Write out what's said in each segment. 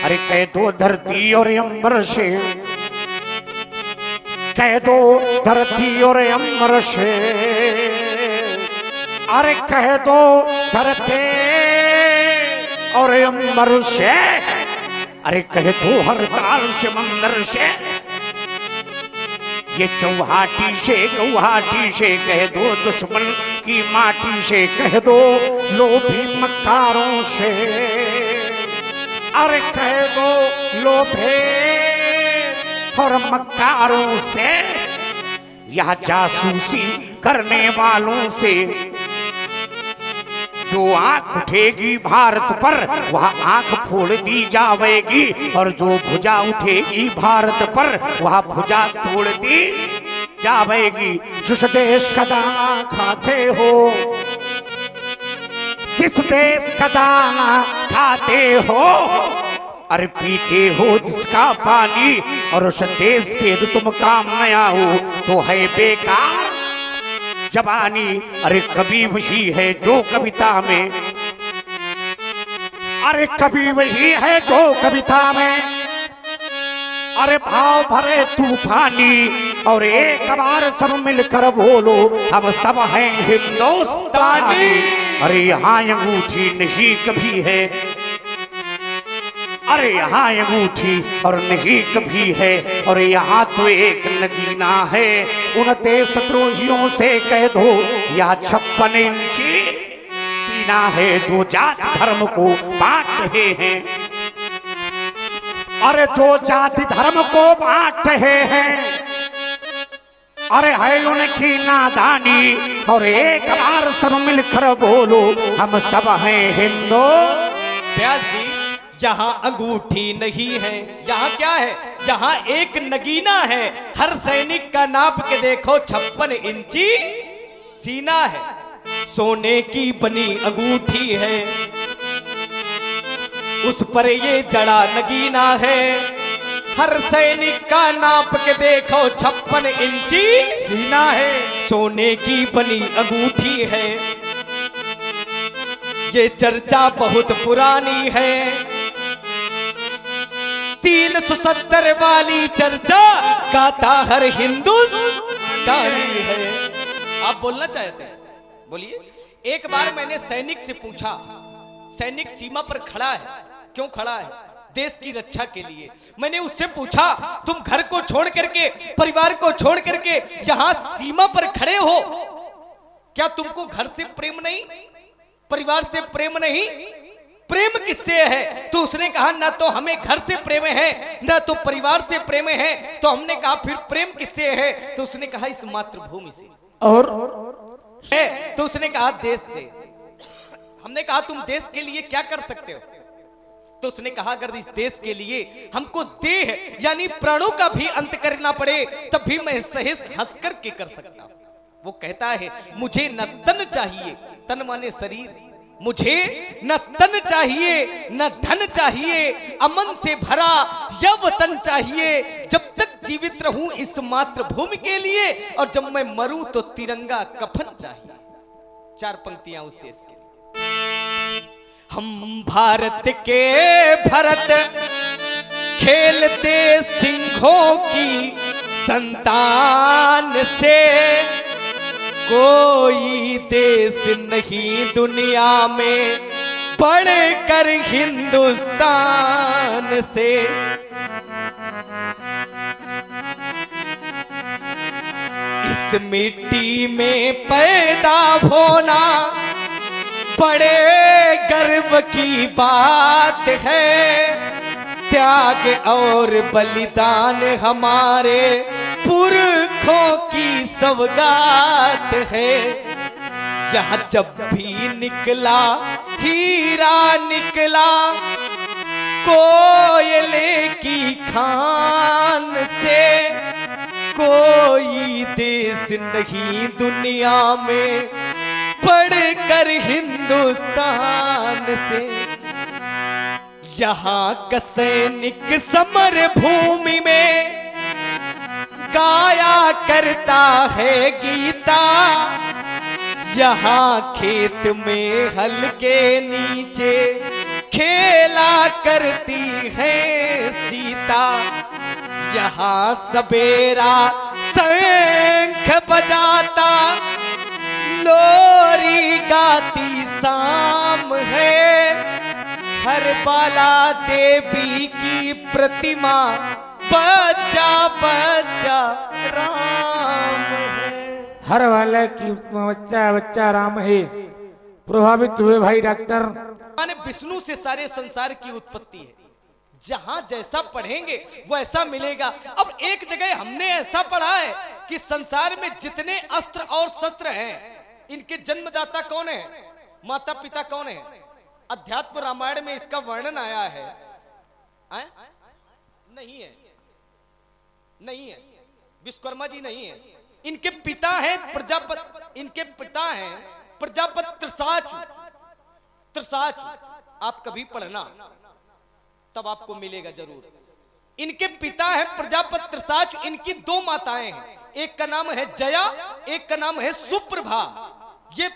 अरे कह दो धरती और अंबर से, कह दो धरती और अंबर से, अरे कह दो धरती और अंबर से, अरे कह दो हर ताल से मंदिर से, ये चौहाटी से गौहाटी से कह दो, दुश्मन की माटी से कह दो, लोभी मक्कारों से, अरे कह दो लोभे और मक्कारों से, यह जासूसी करने वालों से, जो आंख उठेगी भारत पर वह आंख फोड़ दी जाएगी, और जो भुजा उठेगी भारत पर वह भुजा तोड़ दी जाएगी। जिस देश का दाना खाते हो, जिस देश का दाना खाते हो, अरे पीते हो जिसका पानी, और उस देश के यदि तुम काम न आओ तो है बेकार जवानी। अरे कवि वही है जो कविता में, अरे कवि वही है जो कविता में, अरे भाव भरे तूफानी, और एक बार सब मिलकर बोलो हम सब हैं हिंदुस्तानी। अरे यहाँ अंगूठी नहीं कभी है, अरे यहाँ अंगूठी और नहीं कभी है, और यहाँ तो एक नगीना है। उन देशद्रोहियों से कह दो यह 56 इंची सीना है जो जाति धर्म को बांट रहे हैं, अरे जो जाति धर्म को बांट रहे हैं, अरे है उनकी नादानी। और एक बार सब मिलकर बोलो हम सब हैं हिंदू। व्यास जी, जहाँ अंगूठी नहीं है यहाँ क्या है, यहाँ एक नगीना है। हर सैनिक का नाप के देखो 56 इंची सीना है, सोने की बनी अंगूठी है, उस पर ये जड़ा नगीना है। हर सैनिक का नाप के देखो 56 इंची सीना है, सोने की बनी अंगूठी है। ये चर्चा बहुत पुरानी है, 370 वाली चर्चा गाता हर हिंदुस्तानी है। आप बोलना चाहते हैं, बोलिए। एक बार मैंने सैनिक से पूछा, सैनिक सीमा पर खड़ा है, क्यों खड़ा है? देश की रक्षा के लिए। मैंने उससे पूछा तुम घर को छोड़ करके, परिवार को छोड़ करके यहां सीमा पर खड़े हो, क्या तुमको घर से प्रेम नहीं, परिवार से प्रेम नहीं? प्रेम किससे है? तो उसने कहा ना तो हमें घर से प्रेम है ना तो परिवार से प्रेम है। तो हमने कहा फिर प्रेम किससे है? तो उसने कहा इस मातृभूमि से। और तो उसने कहा देश से। हमने कहा तुम देश के लिए क्या कर सकते हो? तो उसने कहा अगर इस देश के लिए हमको देह यानी प्राणों का भी अंत करना पड़े तब भी मैं सहेस हंस कर के कर सकता हूं। वो कहता है मुझे न तन चाहिए, तन माने शरीर, मुझे न तन चाहिए न धन चाहिए, अमन से भरा यह वतन चाहिए। जब तक जीवित रहूं इस मातृभूमि के लिए, और जब मैं मरूं तो तिरंगा कफन चाहिए। 4 पंक्तियां उस देश के। हम भारत के भरत खेलते सिंहों की संतान से, कोई देश नहीं दुनिया में बढ़कर हिंदुस्तान से। इस मिट्टी में पैदा होना बड़े गर्व की बात है, त्याग और बलिदान हमारे पुरखों की सौगात है। यहाँ जब भी निकला हीरा निकला कोयले की खान से, कोई देश नहीं दुनिया में बढ़कर हिंदुस्तान से। यहाँ का सैनिक समर भूमि में गाया करता है गीता, यहाँ खेत में हल के नीचे खेला करती है सीता, यहाँ सवेरा शंख बजाता, लोरी गाती शाम है, हर बाला देवी की प्रतिमा, बच्चा बच्चा राम है। हर वाले की बच्चा बच्चा राम है। प्रभावित हुए भाई डॉक्टर। माने विष्णु से सारे संसार की उत्पत्ति है, जहां जैसा पढ़ेंगे वैसा मिलेगा। अब एक जगह हमने ऐसा पढ़ा है कि संसार में जितने अस्त्र और शस्त्र हैं, इनके जन्मदाता कौन है, माता पिता कौन है? अध्यात्म रामायण में इसका वर्णन आया है। नहीं है, नहीं है, विश्वकर्मा जी नहीं है। इनके पिता हैं प्रजापति, इनके पिता हैं प्रजापति त्रिसाचु। त्रिसाचु आप कभी पढ़ना, तब आपको मिलेगा जरूर। इनके पिता है प्रजापति त्रिसाचु। इनकी दो माताएं हैं, एक का नाम है जया, एक का नाम है सुप्रभा। ये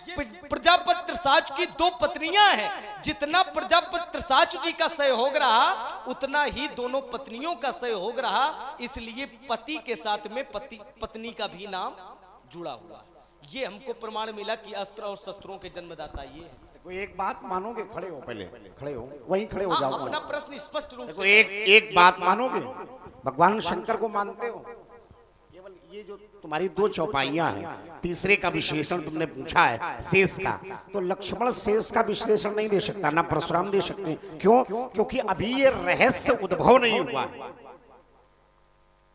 प्रजापति त्रिसाचु की दो पत्नियां हैं। जितना प्रजापति त्रिसाचु जी का सहयोग रहा, उतना ही दोनों पत्नियों का सहयोग रहा। इसलिए पति के साथ में पत्नी का भी नाम जुड़ा हुआ है। ये हमको प्रमाण मिला कि अस्त्र और शस्त्रों के जन्मदाता ये है। कोई एक बात मानोगे, खड़े हो, पहले खड़े हो, वहीं खड़े हो जाओ। अपना प्रश्न स्पष्ट रूप से एक बात मानोगे, भगवान शंकर को मानते हो? केवल ये जो तुम्हारी दो चौपाइयां हैं, तीसरे का विश्लेषण तुमने पूछा है शेष का, तो लक्ष्मण शेष का विश्लेषण नहीं दे सकता, ना परशुराम दे सकते। क्यों? क्योंकि अभी ये रहस्य उद्भव नहीं हुआ है,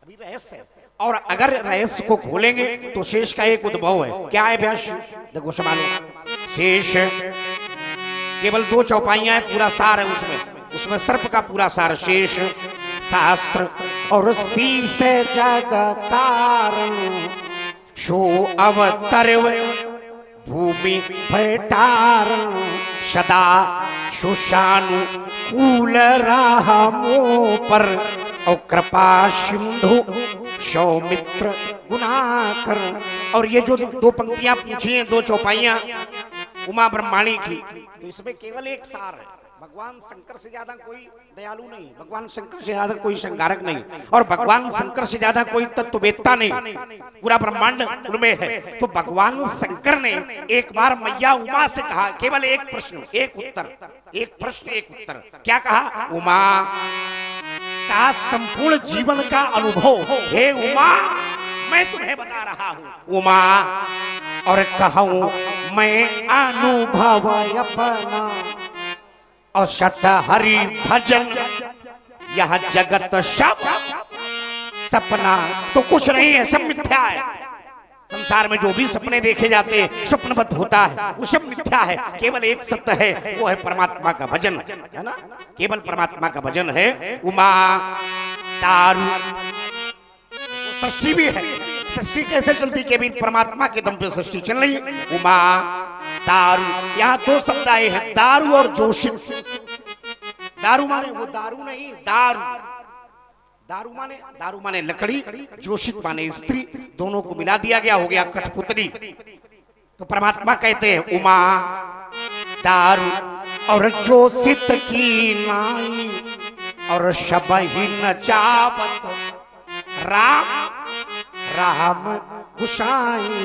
अभी रहस्य है। और अगर रहस्य को खोलेंगे तो शेष का एक उद्भव है। क्या है व्यास? देखो संभालो, शेष केवल दो चौपाइयां हैं, पूरा सार है उसमें सर्प का पूरा सार। शेष शास्त्र और शीस जग कारण, शो अवतर्व भूमि भटारण, सदा सुशानु कूल रामो पर, और कृपा सिंधु सौमित्र गुणाकर। और ये जो दो पंक्तियां पूछी हैं, दो चौपाइयां उमा ब्रह्माणी की, तो इसमें केवल एक सार है। भगवान शंकर से ज्यादा कोई दयालु नहीं, भगवान शंकर से ज्यादा कोई संहारक नहीं, और भगवान शंकर से ज्यादा कोई तत्ववेत्ता नहीं। पूरा ब्रह्मांड उनमें है। तो भगवान शंकर ने एक बार मैया उमा से कहा, केवल एक प्रश्न एक उत्तर, एक प्रश्न एक उत्तर। क्या कहा? उमा का संपूर्ण जीवन का अनुभव, हे उमा मैं तुम्हें बता रहा हूं। उमा और कहूं मैं अनुभव अपना, और सत हरि भजन यह जगत सब सपना। तो कुछ नहीं है, सब मिथ्या है। संसार में जो भी सपने देखे जाते हैं, स्वप्नवत होता है, वो सब मिथ्या है। केवल एक सत्य है, वो है परमात्मा का भजन, है ना? केवल परमात्मा का भजन है। उमा तारू, षष्ठी भी है। षष्ठी कैसे चलती? केवल परमात्मा के दम पे षष्ठी चल रही है। उमा दारू, यहाँ दो शब्द आए हैं, दारू और जोशित। दारू माने वो दारू नहीं, दारू। दारू माने लकड़ी, जोशित माने स्त्री, दोनों को मिला दिया गया, हो गया कठपुतली। तो परमात्मा कहते हैं उमा दारू और जोशित की नाई, और शबही नचावत राम राम गुसाई।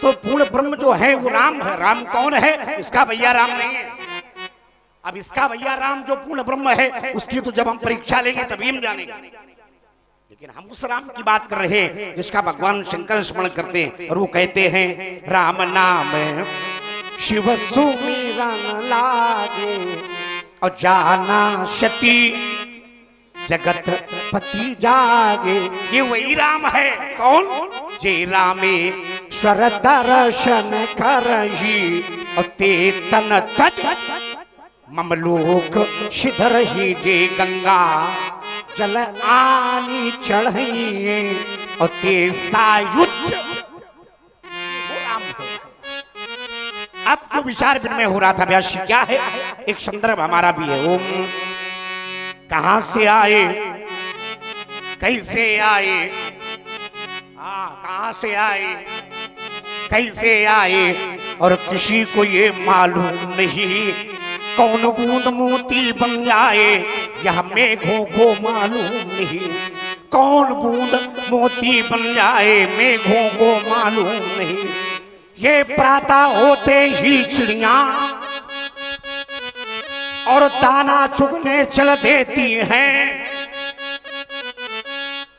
तो पूर्ण ब्रह्म जो है वो राम है। राम कौन है? इसका भैया राम नहीं है। अब इसका भैया राम जो पूर्ण ब्रह्म है, उसकी तो जब हम परीक्षा लेंगे तभी हम जानेंगे। लेकिन हम उस राम की बात कर रहे हैं जिसका भगवान शंकर स्मरण करते हैं, और वो कहते हैं राम नाम शिव सुमिरन लागे, और जाना सती जगत पति जागे। ये वही राम है। कौन? जे रामेश्वर दर्शन करही, और ते तन तज ममलोक सिधर ही, जे गंगा जल आनी चढ़िए, और ते सायुज वो राम है। अब जो विचार विनिमय हो रहा था व्यास, क्या है? एक संदर्भ हमारा भी है। ओम कहां से आए, कैसे आए, कहां से आए, कैसे आए, और किसी को ये मालूम नहीं। कौन बूंद मोती बन जाए यह मेघों को मालूम नहीं। कौन बूंद मोती बन जाए मेघों को मालूम नहीं। ये प्रातः होते ही चिड़िया और दाना चुगने चल देती हैं,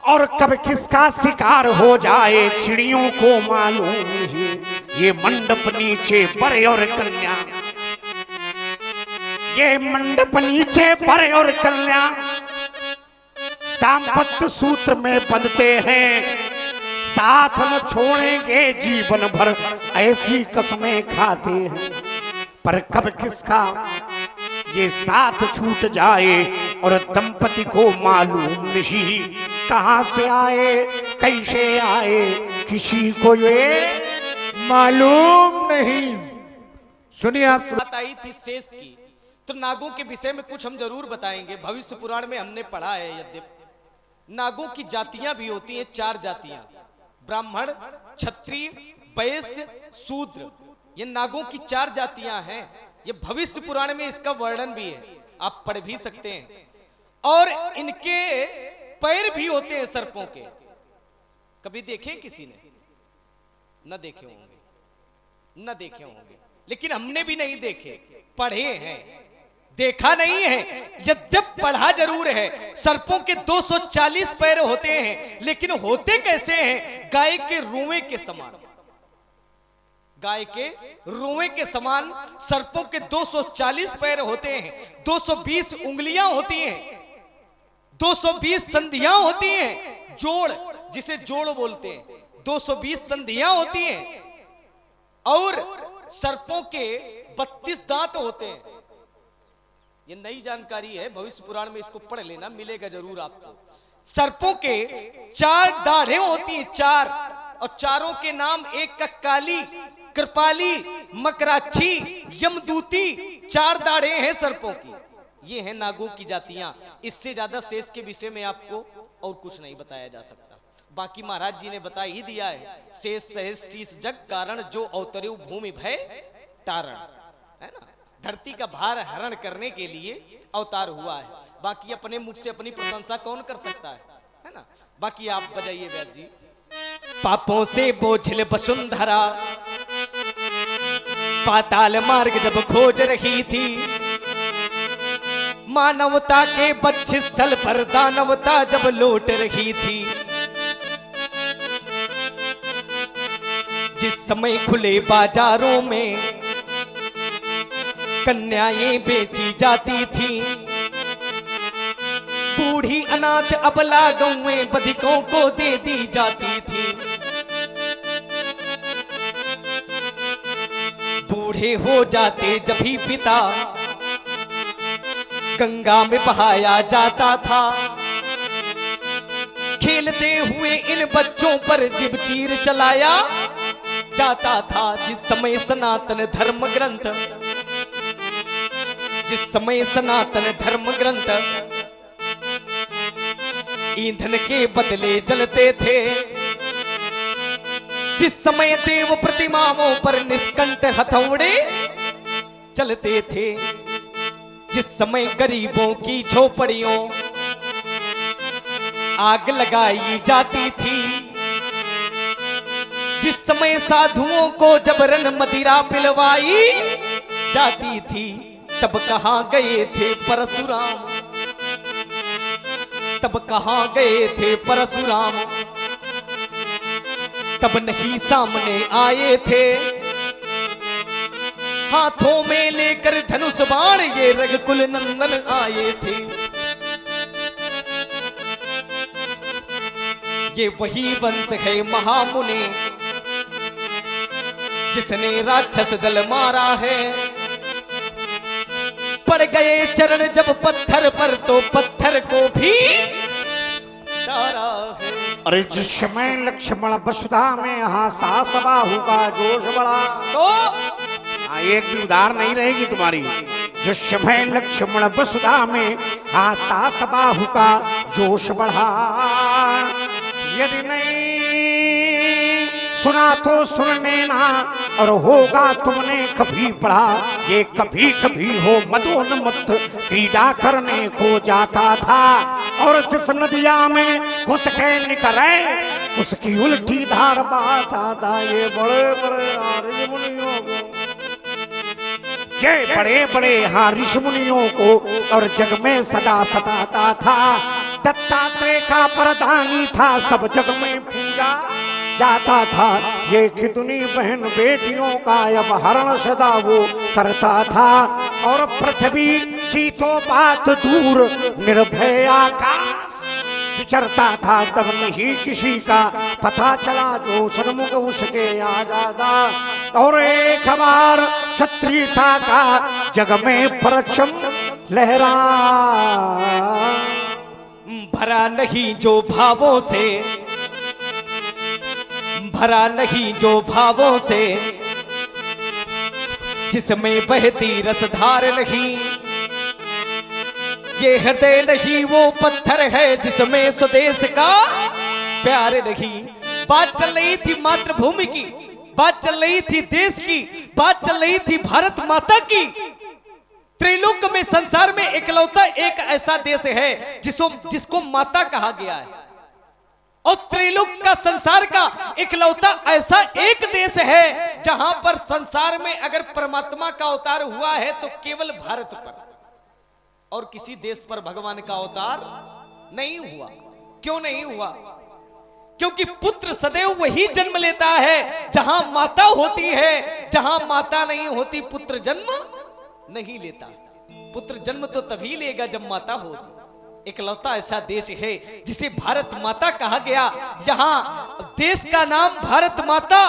और कब किसका शिकार हो जाए चिड़ियों को मालूम नहीं। ये मंडप नीचे वर और कन्या, ये मंडप नीचे वर और कन्या दाम्पत्य सूत्र में बंधते हैं, साथ न छोड़ेंगे जीवन भर ऐसी कसमें खाते हैं। पर कब किसका ये साथ छूट जाए और दंपति को मालूम नहीं। कहां से आए कैसे आए किसी को ये मालूम नहीं। सुनिए आप बात आई थी शेष की, तो नागों के विषय में कुछ हम जरूर बताएंगे। भविष्य पुराण में हमने पढ़ा है, यद्यप नागों की जातियां भी होती हैं, 4 जातियां, ब्राह्मण, क्षत्रिय, वैश्य, शूद्र। ये नागों की 4 जातियां हैं। ये भविष्य पुराण में इसका वर्णन भी है, आप पढ़ भी सकते हैं। और इनके पैर भी होते हैं सर्पों के। कभी देखे किसी ने? न देखे होंगे, न देखे होंगे, लेकिन हमने भी नहीं देखे, पढ़े हैं, देखा नहीं है। यद्यप पढ़ा जरूर है। सर्पों के 240 पैर होते हैं, लेकिन होते कैसे हैं? गाय के रुएं के समान। गाय के रुएं के समान सर्पों के 240 पैर होते हैं, 220 उंगलियां होती हैं, 220 संधियां होती हैं, जोड़ जिसे जोड़ बोलते हैं, 220 संधियां होती हैं, और सर्पों के 32 दांत होते हैं। ये नई जानकारी है, भविष्य पुराण में इसको पढ़ लेना, मिलेगा जरूर आपको। सर्पों के 4 दाढ़ें होती हैं, 4, और चारों के नाम, एक का काली, कृपाली, मकराक्षी, यमदूती, 4 दाढ़ें हैं सर्पों की। ये हैं नागों की जातियां। इससे ज्यादा शेष के विषय में आपको और कुछ नहीं बताया जा सकता। बाकी महाराज जी ने बता ही दिया है, शेष सहेज शीस जग कारण जो अवतरेउ भूमि भय तारण, है ना। धरती का भार हरण करने के लिए अवतार हुआ है। बाकी अपने मुख से अपनी प्रशंसा कौन कर सकता है ना। बाकी आप बजाइए व्यास जी। पापों से बोझिल वसुंधरा पाताल मार्ग जब खोज रही थी, मानवता के बच्चे स्थल पर दानवता जब लौट रही थी। जिस समय खुले बाजारों में कन्याएं बेची जाती थी, बूढ़ी अनाथ अबला गौएं बधिकों को दे दी जाती थी। बूढ़े हो जाते जब भी पिता गंगा में बहाया जाता था। खेलते हुए इन बच्चों पर जिब चीर चलाया जाता था। जिस समय सनातन धर्म ग्रंथ, जिस समय सनातन धर्म ग्रंथ ईंधन के बदले जलते थे, जिस समय देव प्रतिमाओं पर निष्कंठ हथौड़े चलते थे, जिस समय गरीबों की झोपड़ियों आग लगाई जाती थी, जिस समय साधुओं को जबरन मदिरा पिलवाई जाती थी, तब कहां गए थे परशुराम, तब कहां गए थे परशुराम, तब नहीं सामने आए थे। हाथों में लेकर धनुष बाण ये रघुकुल नंदन आए थे। ये वही वंश है महामुने जिसने राक्षस दल मारा है। पड़ गए चरण जब पत्थर पर तो पत्थर को भी डारा है। अरे जिस समय लक्ष्मण वसुधा में हासा सबाहु का जोश बढ़ा, तो एक भी उधार नहीं रहेगी तुम्हारी। जिस समय लक्ष्मण वसुधा में हासा सबाहु का जोश बढ़ा, यदि नहीं सुना तो सुन लेना और होगा तुमने कभी पढ़ा, ये कभी कभी हो मदोन्मत्त क्रीड़ा करने को जाता था, और जिस नदिया में घुस के निकले उसकी उल्टी धार बहाता था। ये बड़े बड़े ऋषि मुनियों को, ये बड़े बड़े ऋषि मुनियों को और जग में सदा सताता था। दत्तात्रेय का प्रधानी था, सब जग में पूजा जाता था। ये कितनी बहन बेटियों का अपहरण सदा वो करता था, और पृथ्वी की तो बात दूर निर्भय आकाश विचरता था। तब नहीं किसी का पता चला जो सन्मुख उसके आ जाता, और एक बार क्षत्रियता का जग में परचम लहरा। भरा नहीं जो भावों से, भरा नहीं जो भावों से, जिसमें बहती रसधार नहीं। ये हृदय नहीं वो पत्थर है जिसमें स्वदेश का प्यार नहीं। बात चल रही थी मातृभूमि की, बात चल रही थी देश की, बात चल रही थी भारत माता की। त्रिलोक में, संसार में इकलौता एक ऐसा देश है जिसको माता कहा गया है, और त्रिलोक का, संसार का इकलौता ऐसा एक देश है जहां पर संसार में अगर परमात्मा का अवतार हुआ है तो केवल भारत पर, और किसी देश पर भगवान का अवतार नहीं हुआ। क्यों नहीं हुआ? क्योंकि पुत्र सदैव वही जन्म लेता है जहां माता होती है। जहां माता नहीं होती पुत्र जन्म नहीं लेता। पुत्र जन्म तो तभी लेगा जब माता होगी। इकलौता ऐसा देश है जिसे भारत माता कहा गया। यहां देश का नाम भारत माता,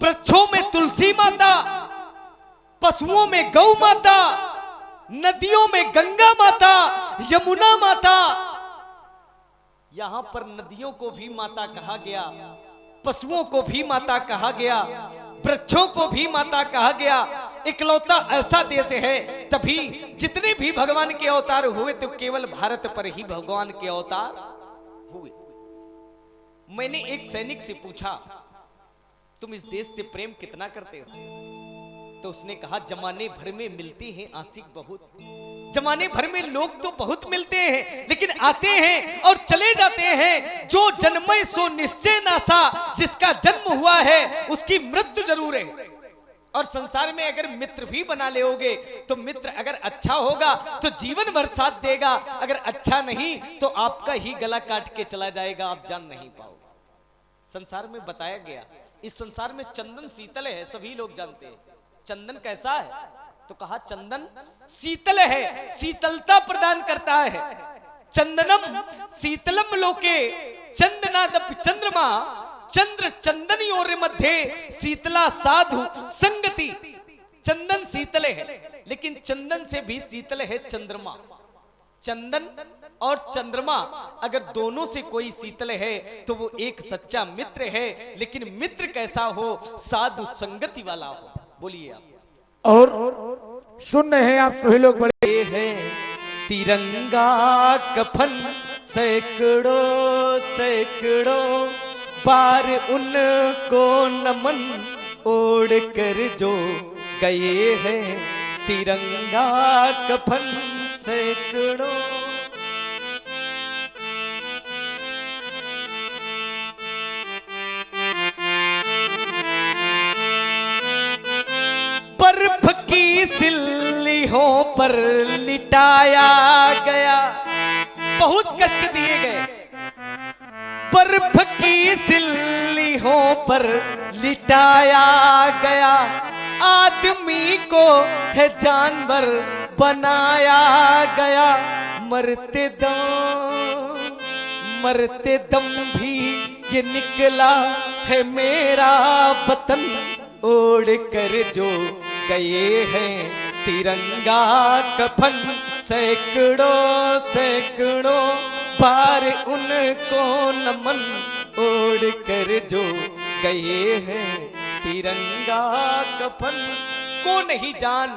वृक्षों में तुलसी माता, पशुओं में गौ माता, नदियों में गंगा माता, यमुना माता। यहां पर नदियों को भी माता कहा गया, पशुओं को भी माता कहा गया, वृक्षों को भी माता कहा गया। इकलौता ऐसा देश है। तभी जितने भी भगवान के अवतार हुए तो केवल भारत पर ही भगवान के अवतार हुए। मैंने एक सैनिक से पूछा, तुम इस देश से प्रेम कितना करते हो? तो उसने कहा, जमाने भर में मिलते हैं आशिक बहुत। जमाने भर में लोग तो बहुत मिलते हैं, लेकिन आते हैं और चले जाते हैं। जो जन्मे सो निश्चय नासा, जिसका जन्म हुआ है उसकी मृत्यु जरूर है। और संसार में अगर मित्र भी बना लेओगे तो मित्र अगर अच्छा होगा तो जीवन भर साथ देगा, अगर अच्छा नहीं तो आपका ही गला काट के चला जाएगा, आप जान नहीं पाओगे। संसार में बताया गया, इस संसार में चंदन शीतल है, सभी लोग जानते हैं। चंदन कैसा है? तो कहा चंदन शीतल है, शीतलता प्रदान करता है। चंदनम शीतलम लोके चंदनादपि चंद्रमा, चंद्र चंदन योर मध्य शीतला साधु संगति। चंदन शीतल है, लेकिन चंदन से भी शीतल है चंद्रमा। चंदन और चंद्रमा अगर दोनों से कोई शीतल है तो वो एक सच्चा मित्र है। लेकिन मित्र कैसा हो? साधु संगति वाला हो। बोलिए आप। और सुन रहे हैं आप सभी लोग बड़े हैं तिरंगा कफन, सैकड़ों सैकड़ों बार उनको नमन, ओढ़ कर जो गए हैं तिरंगा कफन सैकड़ों। बर्फ की सिल्लियों पर लिटाया गया, बहुत कष्ट दिए गए। बर्फ की सिल्लियों पर लिटाया गया, आदमी को है जानवर बनाया गया। मरते दम भी ये निकला है मेरा वतन, ओढ़ कर जो गए हैं तिरंगा कफन, सैकड़ों सैकड़ों बार उनको नमन, ओढ़ कर जो गए हैं तिरंगा कफन। को नहीं जान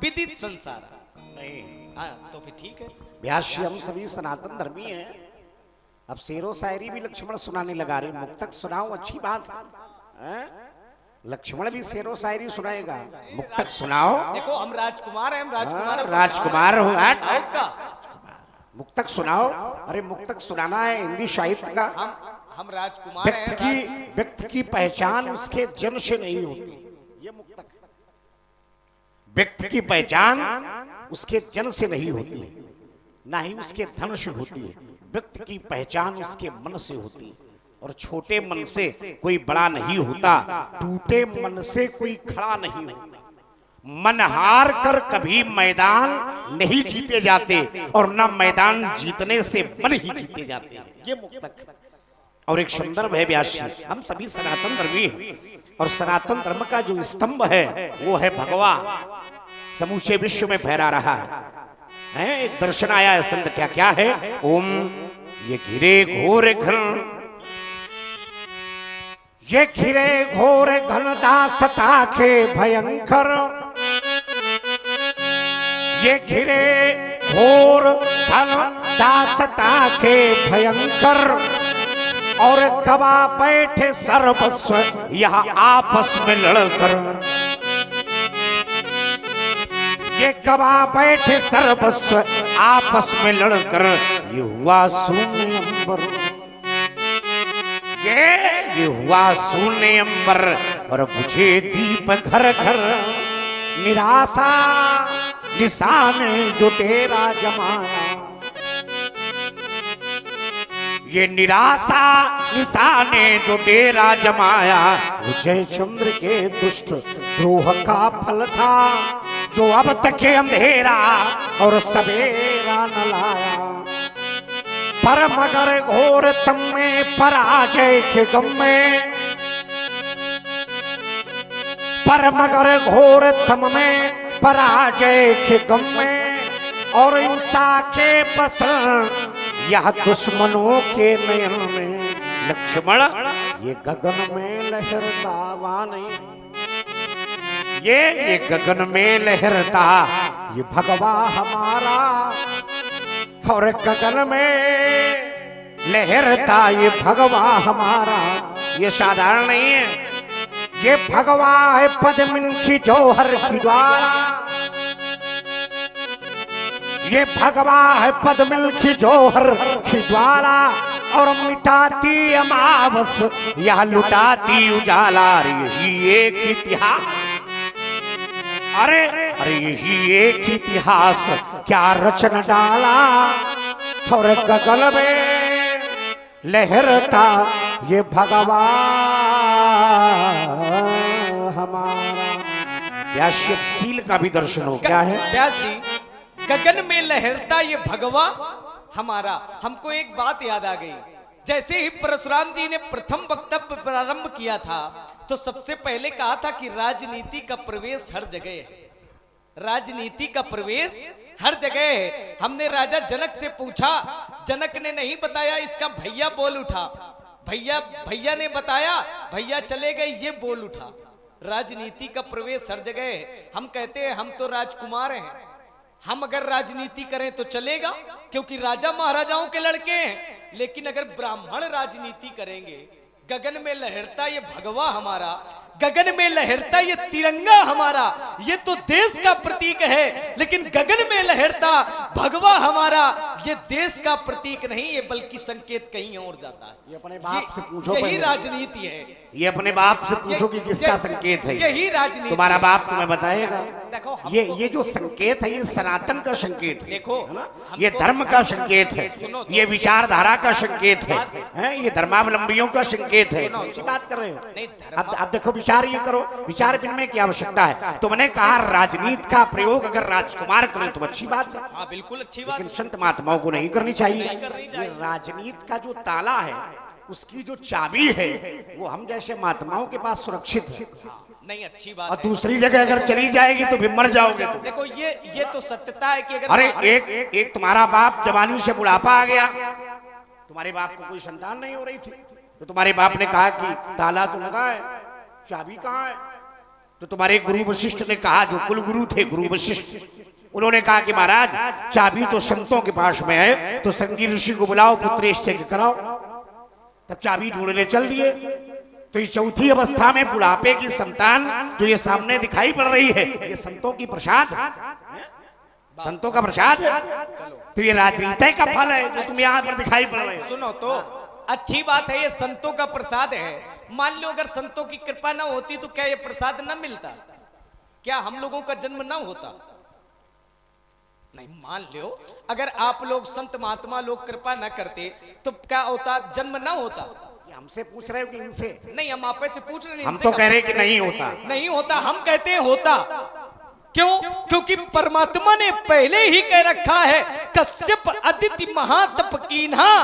विदित संसार नहीं। हाँ तो फिर ठीक है। व्यासी हम सभी सनातन धर्मी हैं। अब शेरो शायरी भी लक्ष्मण सुनाने लगा रहे, मुक्तक सुनाओ, अच्छी बात है। लक्ष्मण भी शेरो शायरी सुनाएगा, मुक्तक सुनाओ। देखो हम राजकुमार हैं, हम राजकुमार हैं। राजकुमार हो और का मुक्तक सुनाओ। अरे मुक्तक सुनाना है हिंदी साहित्य का। हम राजकुमार हैं। व्यक्ति की पहचान उसके जन्म से नहीं होती, ये मुक्तक। व्यक्ति की पहचान उसके जन्म से नहीं होती है, ना ही उसके धन से होती है। व्यक्ति की पहचान उसके मन से होती है, और छोटे मन से कोई बड़ा नहीं होता, टूटे मन से कोई खड़ा नहीं होता। मन हार कर कभी मैदान नहीं जीते जाते, और न मैदान जीतने से मन ही जीते जाते हैं, ये मुक्तक। और एक संदर्भ है व्यास जी, हम सभी सनातन धर्मी हैं, और सनातन धर्म का जो स्तंभ है वो है भगवा, समूचे विश्व में फहरा रहा है। एक दर्शन आया है संत, क्या क्या है? ओम ये घिरे घोर घन, ये घिरे घोर घन दासता के भयंकर, ये घिरे घोर घन दासता के भयंकर, और गवा बैठे सर्वस्व यहाँ आपस में लड़कर, ये गवा बैठे सर्वस्व आपस में लड़कर, ये हुआ शून्य अंबर, ये हुआ शून्य अंबर, और बुझे दीप घर घर, निराशा निशाने जो डेरा जमाया, ये निराशा निशाने जो डेरा जमाया, जय चंद्र के दुष्ट द्रोह का फल था, जो अब तक अंधेरा और सवेरा न लाया। पर मगर घोर तम में पराजय के गम में, पर मगर घोर तम में पराजय के गम में, और हिंसा के पसंद यह दुश्मनों के नयन में। लक्ष्मण ये गगन में लहरता वा नहीं, ये गगन में लहरता ये भगवा हमारा, और गगन में लहरता ये भगवा हमारा। ये साधारण नहीं है, ये भगवा है पद्मिन की जौहर की ज्वाला, ये भगवा है पद्मिन की जौहर की ज्वाला, और मिटाती अमावस यह लुटाती उजाला। यही एक इतिहास, अरे यही एक इतिहास क्या रचन डाला, और गगन में लहरता ये भगवा हमारा। व्यासशील का भी दर्शन हो, क्या है व्यास जी? गगन में लहरता ये भगवा हमारा। हमको एक बात याद आ गई, जैसे ही परशुराम जी ने प्रथम वक्तव्य प्रारंभ किया था, तो सबसे पहले कहा था कि राजनीति का प्रवेश हर जगह है, राजनीति का प्रवेश हर जगह है। हमने राजा जनक से पूछा, जनक ने नहीं बताया, इसका भैया बोल उठा, भैया ने बताया, भैया चले गए, ये बोल उठा। राजनीति का प्रवेश हर जगह है। हम कहते हैं हम तो राजकुमार हैं, हम अगर राजनीति करें तो चलेगा, क्योंकि राजा महाराजाओं के लड़के हैं। लेकिन अगर ब्राह्मण राजनीति करेंगे, गगन में लहरता ये भगवा हमारा, गगन में लहरता ये तिरंगा हमारा, ये तो देश का प्रतीक है। लेकिन गगन में लहरता भगवा हमारा, ये देश का प्रतीक नहीं, ये बल्कि संकेत कहीं और जाता है। ये अपने बाप से पूछो, यही राजनीति है। ये अपने बाप से पूछो कि किसका संकेत है। यही राजनीति, तुम्हारा बाप तुम्हें बताएगा। देखो ये जो संकेत है, ये सनातन का संकेत है, देखो ये धर्म का संकेत है, ये विचारधारा का संकेत है, ये धर्मावलंबियों का संकेत है। इसी बात कर रहे हो। अब देखो, विचार ये करो, विचार विनिमय की आवश्यकता है। तुमने कहा राजनीति का प्रयोग अगर राजकुमार करें तो अच्छी बात है। हाँ बिल्कुल अच्छी बात, लेकिन संत महात्माओं को नहीं करनी चाहिए। चाहिए। राजनीति का जो ताला है, उसकी जो चाबी है, वो हम जैसे महात्माओं के पास सुरक्षित है। नहीं अच्छी बात और है। दूसरी जगह अगर चली जाएगी तो फिर मर जाओगे तुम। देखो ये तो सत्यता है कि अगर अरे एक तुम्हारा बाप जवानी से बुढ़ापा आ गया, तुम्हारे बाप को कोई संतान नहीं हो रही थी, तो तुम्हारे बाप ने कहा कि ताला तो लगा है, चाबी कहाँ है? तो तुम्हारे गुरु वशिष्ठ ने कहा, जो कुल गुरु थे गुरु वशिष्ठ, उन्होंने कहा कि महाराज चाबी तो संतों के पास में है, तो संगी ऋषि को बुलाओ, पुत्रेष्ठ कराओ। तब चाबी ढूंढने चल दिए। तो ये चौथी अवस्था में बुढ़ापे की संतान जो ये सामने दिखाई पड़ रही है, ये संतों की प्रसाद है, संतों का प्रसाद है। तो ये राजनीति का फल है जो तुम यहाँ पर दिखाई पड़ रहे हो। सुनो तो, अच्छी बात है, ये संतों का प्रसाद है। मान लो अगर संतों की कृपा ना होती तो क्या ये प्रसाद न मिलता? क्या हम लोगों का जन्म ना होता? नहीं, मान लो अगर आप लोग संत महात्मा लोग कृपा ना करते तो क्या होता? जन्म ना होता। हमसे पूछ रहे हो कि इनसे? नहीं, हम आप से पूछ रहे हैं। हम तो कह रहे हैं कि नहीं होता। नहीं होता, हम कहते हैं होता। क्यों? क्योंकि परमात्मा ने पहले ही कह रखा है, कश्यप अदिति महातप कीन्हा,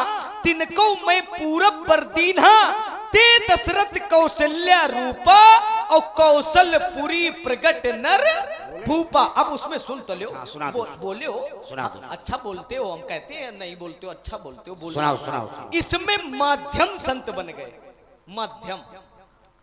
तिनको मैं पूरब बर दीन्हा, ते दशरथ कौशल्या रूपा, और कौशलपुरी प्रगट नर भूपा। अब उसमें सुन तो लो, बोले हो, अच्छा बोलते हो, हम कहते हैं नहीं बोलते हो, अच्छा बोलते हो, सुनाओ। इसमें माध्यम संत बन गए, माध्यम।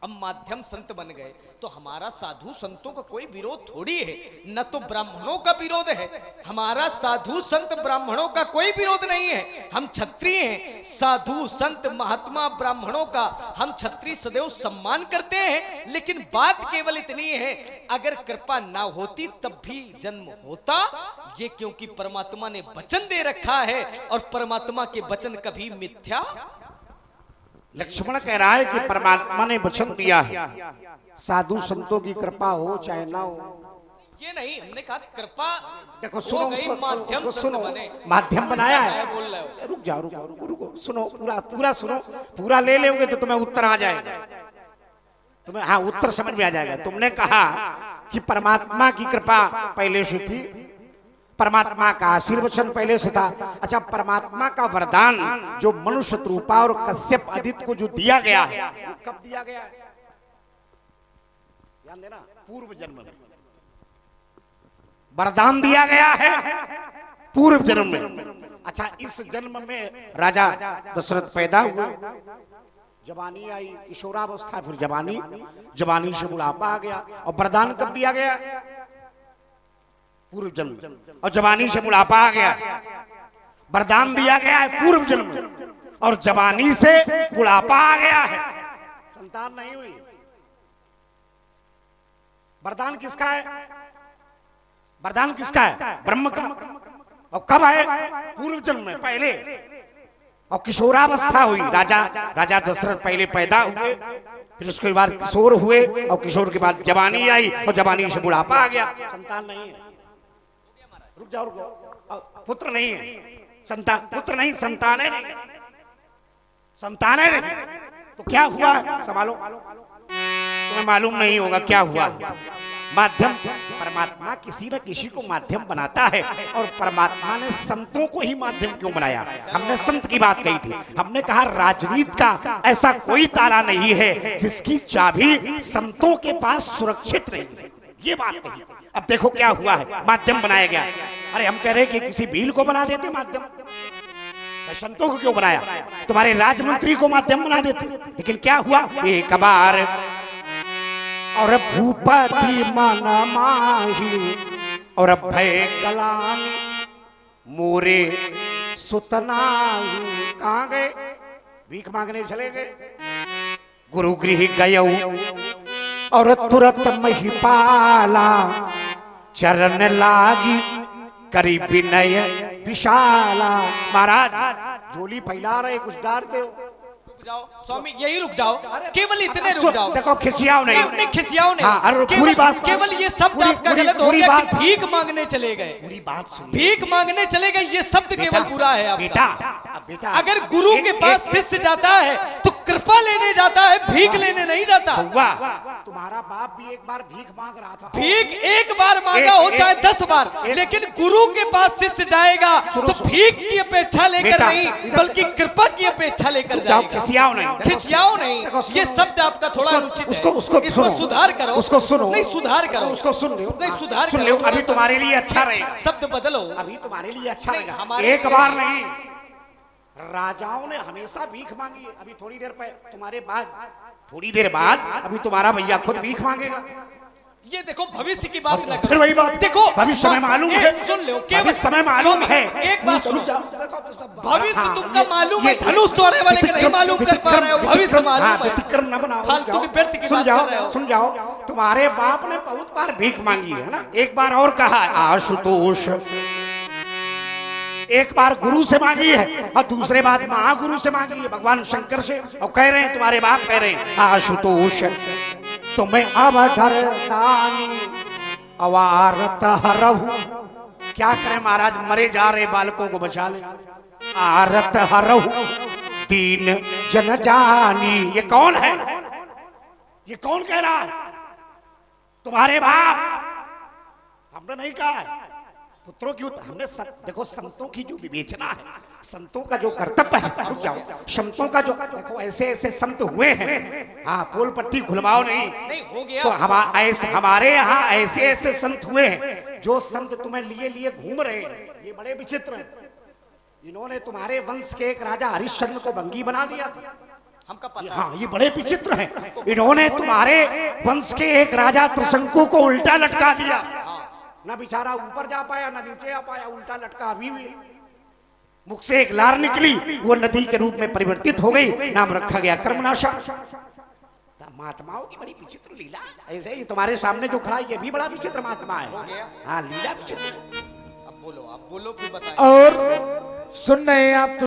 अब माध्यम संत बन गए तो हमारा साधु संतों का कोई विरोध थोड़ी है, न तो ब्राह्मणों का विरोध है। हमारा साधु संत ब्राह्मणों का कोई विरोध नहीं है। हम क्षत्रिय हैं, साधु संत महात्मा ब्राह्मणों का हम क्षत्रिय सदैव सम्मान करते हैं। लेकिन बात केवल इतनी है, अगर कृपा ना होती तब भी जन्म होता। ये क्योंकि परमात्मा ने वचन दे रखा है और परमात्मा के वचन कभी मिथ्या। लक्ष्मण कह रहा है कि परमात्मा ने वचन दिया है, साधु संतों की कृपा हो चाहे ना हो। ये नहीं, हमने कहा कृपा देखो, सुनो माध्यम सुनो, माध्यम बनाया है। बोल रहे हो, रुक जाओ, सुनो, पूरा सुनो, पूरा ले लोगे तो तुम्हें उत्तर आ जाएगा, तुम्हें हाँ उत्तर समझ में आ जाएगा। तुमने कहा कि परमात्मा की कृपा पहले से थी, परमात्मा का आशीर्वचन पहले से था। अच्छा, परमात्मा का वरदान जो मनुष्य रूपा और कश्यप आदित्य को जो दिया गया है, वो कब दिया गया है? ध्यान देना, पूर्व जन्म में वरदान दिया गया है, पूर्व जन्म में। अच्छा, इस जन्म में राजा दशरथ पैदा हुए, जवानी आई, किशोरावस्था, फिर जवानी से बुढ़ापा आ गया, और वरदान कब दिया गया? पूर्व जन्म। और जवानी से बुढ़ापा आ गया, वरदान दिया गया है पूर्व जन्म, और जवानी से बुढ़ापा आ गया है, संतान नहीं हुई। वरदान किसका है? वरदान किसका है? ब्रह्म का। और कब है? पूर्व जन्म में, पहले। और किशोरावस्था हुई, राजा दशरथ पहले पैदा हुए, फिर उसके बाद किशोर हुए, और किशोर के बाद जवानी आई, और जवानी से बुढ़ापा आ गया, संतान नहीं है। रुक जाओ, पुत्र नहीं है, संतान, पुत्र नहीं, संतान है नहीं, संतान है नहीं। तो क्या हुआ? संभालो, तुम्हें मालूम नहीं होगा क्या हुआ। माध्यम, परमात्मा किसी न किसी को माध्यम बनाता है, और परमात्मा ने संतों को ही माध्यम क्यों बनाया? हमने संत की बात कही थी, हमने कहा राजनीति का ऐसा कोई ताला नहीं है जिसकी चाबी संतों के पास सुरक्षित नहीं है, ये बात कही। अब देखो क्या हुआ है, माध्यम बनाया गया। अरे हम कह रहे कि किसी भील को बना देते माध्यम, संतों को क्यों बनाया? तुम्हारे राजमंत्री को माध्यम बना देते। लेकिन क्या हुआ? एक बार और भूपति मन माही, और भय गलान मोरे सुतनाही। कहाँ गए? भीख मांगने चले गए। गुरु गृह गयो, और तुरंत महिपाला, चरण लागी करी विनय विशाला। महाराज झोली फैला रहे, कुछ डालते हो? रुक जाओ स्वामी, यही रुक जाओ, केवल इतने रुक जाओ। देखो, खिसियाओ नहीं, खिसियाओ नहीं। हाँ, पूरी बात, केवल ये शब्द आपका गलत हो गया कि भीख मांगने चले गए। पूरी बात सुन, भीख मांगने चले गए, ये शब्द केवल बुरा है आपका। बेटा, अगर गुरु के पास शिष्य जाता है तो कृपा लेने जाता है, भीख लेने नहीं जाता। तुम्हारा बाप भी एक बार भीख मांग रहा था। भीख एक बार मांगा हो चाहे 10 बार, लेकिन गुरु के पास शिष्य जाएगा तो भीख की अपेक्षा लेकर नहीं, बल्कि कृपा की अपेक्षा लेकर जाएगा। खिसियाओ नहीं, ये शब्द आपका थोड़ा अनुचित है, इसको सुधार करो। उसको सुनो, नहीं सुधार करो, उसको सुन लो, नहीं सुधार सुन लो, अभी तुम्हारे लिए अच्छा रहेगा। शब्द बदलो, अभी तुम्हारे लिए अच्छा नहीं, रहेगा। हमारे एक बार नहीं, राजाओं ने हमेशा भीख मांगी है। अभी थोड़ी देर बाद अभी तुम्हारा भैया खुद भीख मांगेगा। ये देखो भविष्य की बात ना फिर करो। वही बात, देखो भविष्य में मालूम है, सुन लो भविष्य में मालूम है। एक बात सुनो, भविष्य हाँ, तुमका मालूम है, ये- धनुष तोड़ने वाले का नहीं मालूम कर पा रहे हो, भविष्य मालूम है। व्यतिक्रम न बनाओ, फालतू जाओ, की व्यर्थ की सुन बात जाओ, कर रहे हो। सुन जाओ, तुम्हारे बाप ने बहुत बार भीख मांगी है ना, एक बार और कहा है, आशुतोष, एक बार गुरु से मांगी है और दूसरे बार महागुरु से मांगी है, भगवान शंकर से, और कह रहे हैं तुम्हारे बाप कह रहे हैं आशुतोष तुम्हें अब डरदानी अवारत हरहु। क्या करें महाराज, मरे जा रहे बालकों को बचा ले। आरत हरहु तीन जन जानी, ये कौन है, ये कौन कह रहा है, तुम्हारे बाप, हमने नहीं कहा है। पुत्रों की हमने देखो संतों की जो विवेचना है, संतों का जो कर्तव्य है, रुक जाओ, संतों का जो देखो ऐसे ऐसे संत हुए हैं, हाँ पोल पट्टी खुलवाओ नहीं हो गया तो हम ऐसे, हमारे यहाँ ऐसे ऐसे संत हुए हैं, जो संत तुम्हें लिए लिए घूम रहे हैं, ये बड़े विचित्र हैं। इन्होंने तुम्हारे वंश के एक राजा हरिश्चंद्र को बंगी बना दिया था, हमका पता है। हाँ ये बड़े विचित्र हैं। इन्होंने तुम्हारे वंश के एक राजा त्रिशंकु को उल्टा लटका दिया, ना बेचारा ऊपर जा पाया ना नीचे आ पाया, उल्टा लटका अभी भी। मुख से एक लार निकली, वो नदी के रूप में परिवर्तित हो गई, नाम रखा गया कर्मनाशा। महात्माओं की बड़ी विचित्र लीला, ऐसे ही तुम्हारे सामने जो खड़ा है ये भी बड़ा विचित्र महात्मा है, हाँ लीला विचित्र। अब बोलो, आप बोलो फिर बताएं। और सुन रहे हैं आप तो